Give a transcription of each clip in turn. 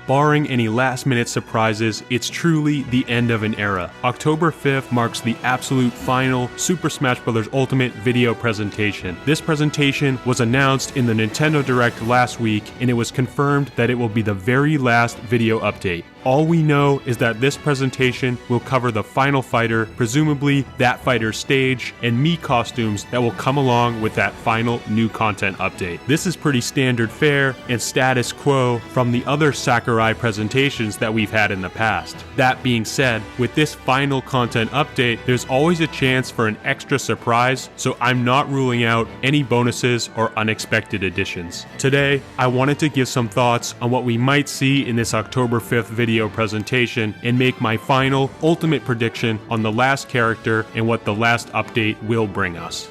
Barring any last-minute surprises, it's truly the end of an era. October 5th marks the absolute final Super Smash Bros. Ultimate video presentation. This presentation was announced in the Nintendo Direct last week, and it was confirmed that it will be the very last video update. All we know is that this presentation will cover the final fighter, presumably that fighter's stage, and Mii costumes that will come along with that final new content update. This is pretty standard fare and status quo from the other Sakurai presentations that we've had in the past. That being said, with this final content update, there's always a chance for an extra surprise, so I'm not ruling out any bonuses or unexpected additions. Today, I wanted to give some thoughts on what we might see in this October 5th video presentation and make my final ultimate prediction on the last character and what the last update will bring us.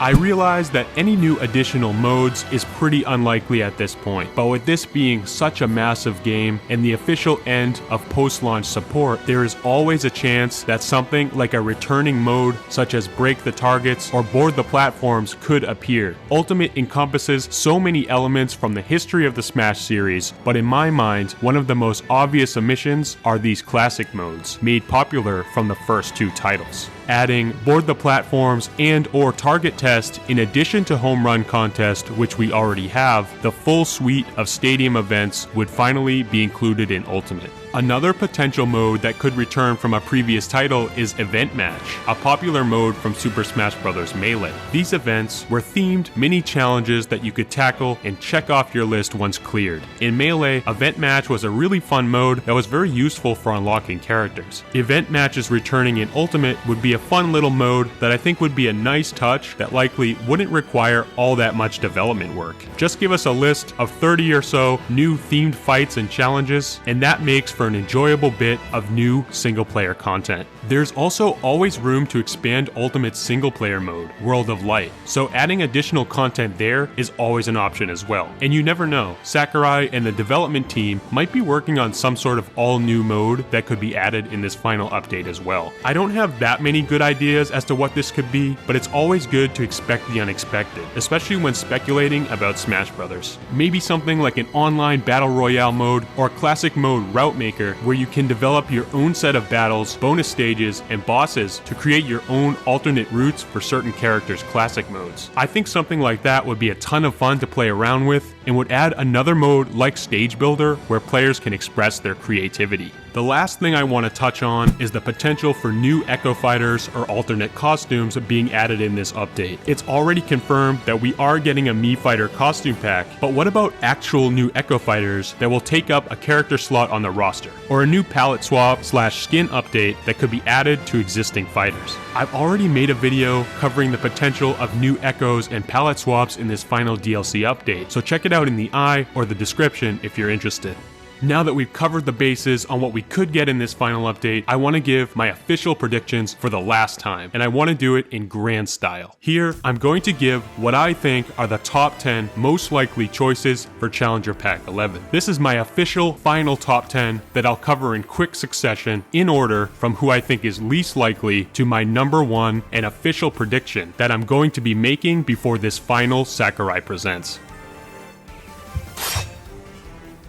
I realize that any new additional modes is pretty unlikely at this point, but with this being such a massive game and the official end of post-launch support, there is always a chance that something like a returning mode such as break the targets or board the platforms could appear. Ultimate encompasses so many elements from the history of the Smash series, but in my mind, one of the most obvious omissions are these classic modes, made popular from the first two titles. Adding board the platforms and or target test in addition to home run contest, which we already have, the full suite of stadium events would finally be included in Ultimate. Another potential mode that could return from a previous title is Event Match, a popular mode from Super Smash Bros. Melee. These events were themed mini challenges that you could tackle and check off your list once cleared. In Melee, Event Match was a really fun mode that was very useful for unlocking characters. Event Matches returning in Ultimate would be a fun little mode that I think would be a nice touch that likely wouldn't require all that much development work. Just give us a list of 30 or so new themed fights and challenges, and that makes for an enjoyable bit of new single-player content. There's also always room to expand Ultimate's single-player mode, World of Light, so adding additional content there is always an option as well. And you never know, Sakurai and the development team might be working on some sort of all-new mode that could be added in this final update as well. I don't have that many good ideas as to what this could be, but it's always good to expect the unexpected, especially when speculating about Smash Bros. Maybe something like an online Battle Royale mode or classic mode Route Maker, where you can develop your own set of battles, bonus stages, and bosses to create your own alternate routes for certain characters' classic modes. I think something like that would be a ton of fun to play around with and would add another mode like Stage Builder where players can express their creativity. The last thing I want to touch on is the potential for new Echo Fighters or alternate costumes being added in this update. It's already confirmed that we are getting a Mii Fighter costume pack, but what about actual new Echo Fighters that will take up a character slot on the roster? Or a new palette swap / skin update that could be added to existing fighters? I've already made a video covering the potential of new Echoes and palette swaps in this final DLC update, so check it out in the eye or the description if you're interested. Now that we've covered the bases on what we could get in this final update, I want to give my official predictions for the last time, and I want to do it in grand style. Here, I'm going to give what I think are the top 10 most likely choices for Challenger Pack 11. This is my official final top 10 that I'll cover in quick succession in order from who I think is least likely to my number one and official prediction that I'm going to be making before this final Sakurai Presents.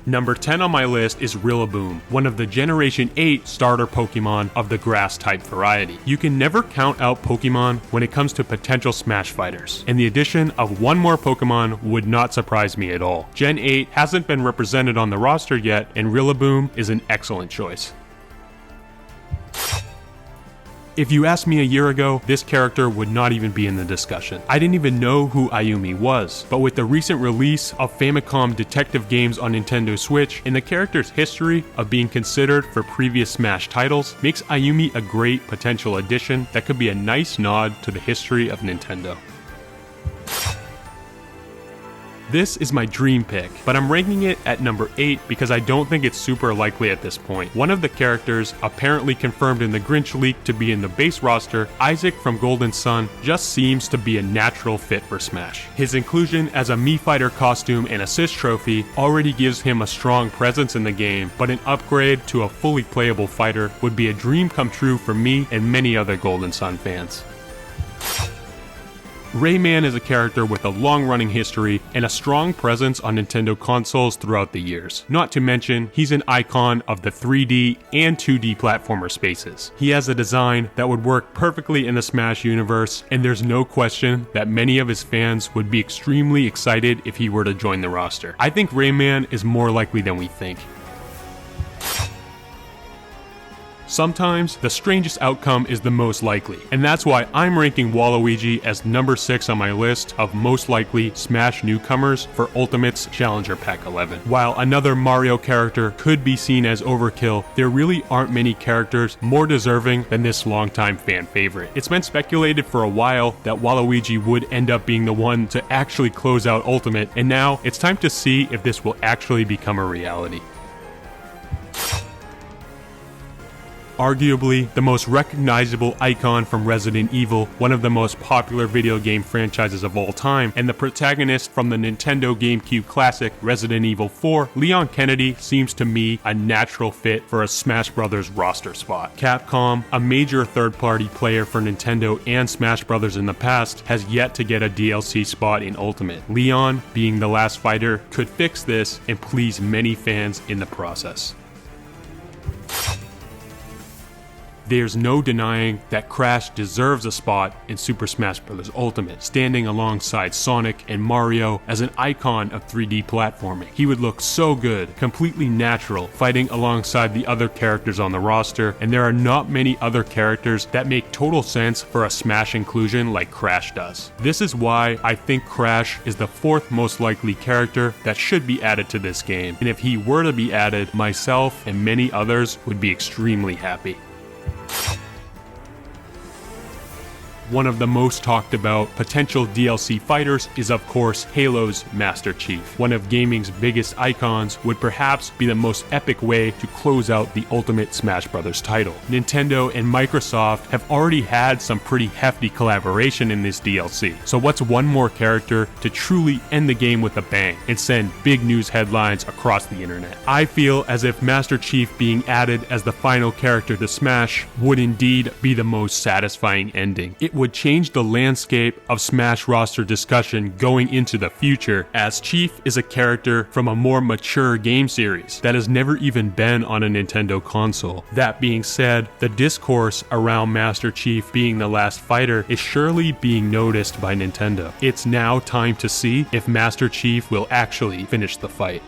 Number 10 on my list is Rillaboom, one of the Generation 8 starter Pokemon of the Grass-type variety. You can never count out Pokemon when it comes to potential Smash fighters, and the addition of one more Pokemon would not surprise me at all. Gen 8 hasn't been represented on the roster yet, and Rillaboom is an excellent choice. If you asked me a year ago, this character would not even be in the discussion. I didn't even know who Ayumi was, but with the recent release of Famicom detective games on Nintendo Switch and the character's history of being considered for previous Smash titles, makes Ayumi a great potential addition that could be a nice nod to the history of Nintendo. This is my dream pick, but I'm ranking it at number 8 because I don't think it's super likely at this point. One of the characters apparently confirmed in the Grinch leak to be in the base roster, Isaac from Golden Sun, just seems to be a natural fit for Smash. His inclusion as a Mii Fighter costume and assist trophy already gives him a strong presence in the game, but an upgrade to a fully playable fighter would be a dream come true for me and many other Golden Sun fans. Rayman is a character with a long-running history and a strong presence on Nintendo consoles throughout the years. Not to mention, he's an icon of the 3D and 2D platformer spaces. He has a design that would work perfectly in the Smash universe, and there's no question that many of his fans would be extremely excited if he were to join the roster. I think Rayman is more likely than we think. Sometimes, the strangest outcome is the most likely, and that's why I'm ranking Waluigi as number 6 on my list of most likely Smash newcomers for Ultimate's Challenger Pack 11. While another Mario character could be seen as overkill, there really aren't many characters more deserving than this longtime fan favorite. It's been speculated for a while that Waluigi would end up being the one to actually close out Ultimate, and now it's time to see if this will actually become a reality. Arguably the most recognizable icon from Resident Evil, one of the most popular video game franchises of all time, and the protagonist from the Nintendo GameCube classic Resident Evil 4, Leon Kennedy seems to me a natural fit for a Smash Bros. Roster spot. Capcom, a major third-party player for Nintendo and Smash Bros. In the past, has yet to get a DLC spot in Ultimate. Leon, being the last fighter, could fix this and please many fans in the process. There's no denying that Crash deserves a spot in Super Smash Bros. Ultimate, standing alongside Sonic and Mario as an icon of 3D platforming. He would look so good, completely natural, fighting alongside the other characters on the roster, and there are not many other characters that make total sense for a Smash inclusion like Crash does. This is why I think Crash is the 4th most likely character that should be added to this game, and if he were to be added, myself and many others would be extremely happy. One of the most talked about potential DLC fighters is of course Halo's Master Chief. One of gaming's biggest icons would perhaps be the most epic way to close out the Ultimate Smash Bros. Title. Nintendo and Microsoft have already had some pretty hefty collaboration in this DLC, so what's one more character to truly end the game with a bang and send big news headlines across the internet? I feel as if Master Chief being added as the final character to Smash would indeed be the most satisfying ending. It would change the landscape of Smash roster discussion going into the future, as Chief is a character from a more mature game series that has never even been on a Nintendo console. That being said, the discourse around Master Chief being the last fighter is surely being noticed by Nintendo. It's now time to see if Master Chief will actually finish the fight.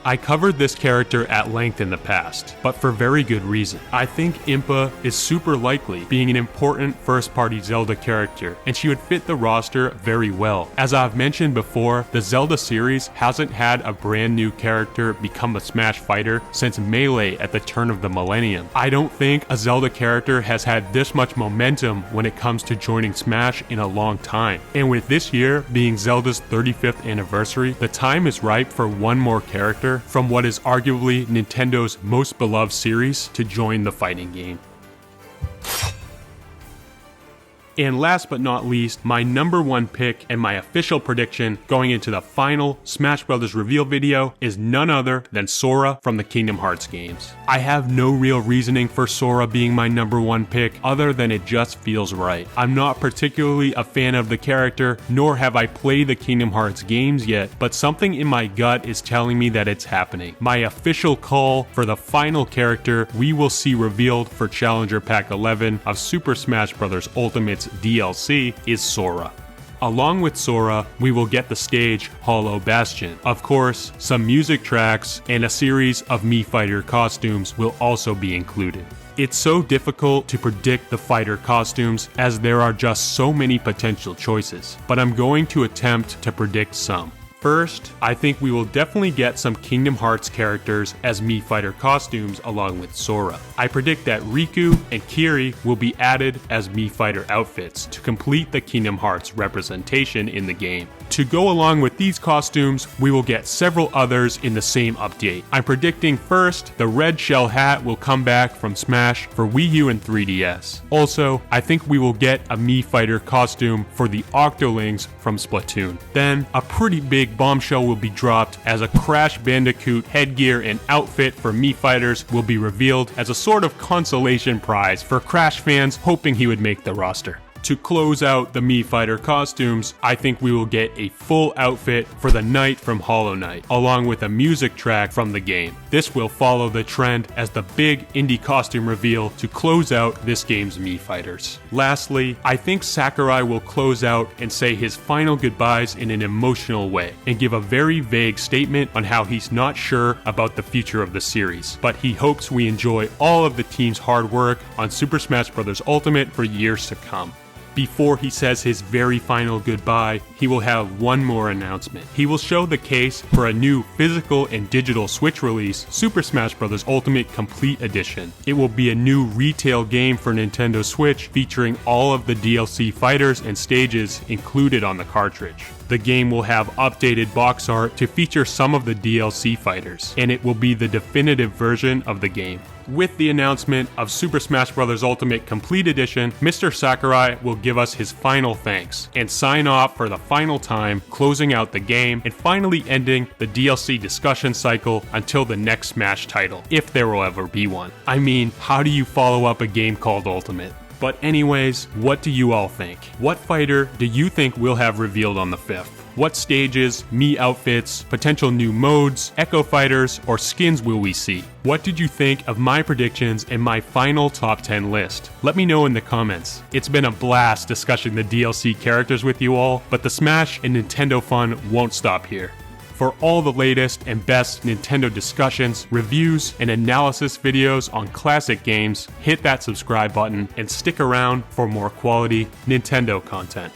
I covered this character at length in the past, but for very good reason. I think Impa is super likely being an important first-party Zelda character, and she would fit the roster very well. As I've mentioned before, the Zelda series hasn't had a brand new character become a Smash fighter since Melee at the turn of the millennium. I don't think a Zelda character has had this much momentum when it comes to joining Smash in a long time. And with this year being Zelda's 35th anniversary, the time is ripe for one more character from what is arguably Nintendo's most beloved series to join the fighting game. And last but not least, my number 1 pick and my official prediction going into the final Smash Bros. Reveal video is none other than Sora from the Kingdom Hearts games. I have no real reasoning for Sora being my number 1 pick other than it just feels right. I'm not particularly a fan of the character, nor have I played the Kingdom Hearts games yet, but something in my gut is telling me that it's happening. My official call for the final character we will see revealed for Challenger Pack 11 of Super Smash Bros. Ultimate's DLC is Sora. Along with Sora, we will get the stage Hollow Bastion. Of course, some music tracks and a series of Mii Fighter costumes will also be included. It's so difficult to predict the fighter costumes as there are just so many potential choices, but I'm going to attempt to predict some. First, I think we will definitely get some Kingdom Hearts characters as Mii Fighter costumes along with Sora. I predict that Riku and Kiri will be added as Mii Fighter outfits to complete the Kingdom Hearts representation in the game. To go along with these costumes, we will get several others in the same update. I'm predicting first, the red shell hat will come back from Smash for Wii U and 3DS. Also, I think we will get a Mii Fighter costume for the Octolings from Splatoon. Then, a pretty big bombshell will be dropped as a Crash Bandicoot headgear and outfit for Mii Fighters will be revealed as a sort of consolation prize for Crash fans hoping he would make the roster. To close out the Mii Fighter costumes, I think we will get a full outfit for the Knight from Hollow Knight, along with a music track from the game. This will follow the trend as the big indie costume reveal to close out this game's Mii Fighters. Lastly, I think Sakurai will close out and say his final goodbyes in an emotional way, and give a very vague statement on how he's not sure about the future of the series, but he hopes we enjoy all of the team's hard work on Super Smash Bros. Ultimate for years to come. Before he says his very final goodbye, he will have one more announcement. He will show the case for a new physical and digital Switch release, Super Smash Bros. Ultimate Complete Edition. It will be a new retail game for Nintendo Switch featuring all of the DLC fighters and stages included on the cartridge. The game will have updated box art to feature some of the DLC fighters, and it will be the definitive version of the game. With the announcement of Super Smash Bros. Ultimate Complete Edition, Mr. Sakurai will give us his final thanks and sign off for the final time, closing out the game and finally ending the DLC discussion cycle until the next Smash title, if there will ever be one. I mean, how do you follow up a game called Ultimate? But anyways, what do you all think? What fighter do you think we'll have revealed on the 5th? What stages, Mii outfits, potential new modes, Echo Fighters, or skins will we see? What did you think of my predictions and my final top 10 list? Let me know in the comments. It's been a blast discussing the DLC characters with you all, but the Smash and Nintendo fun won't stop here. For all the latest and best Nintendo discussions, reviews, and analysis videos on classic games, hit that subscribe button and stick around for more quality Nintendo content.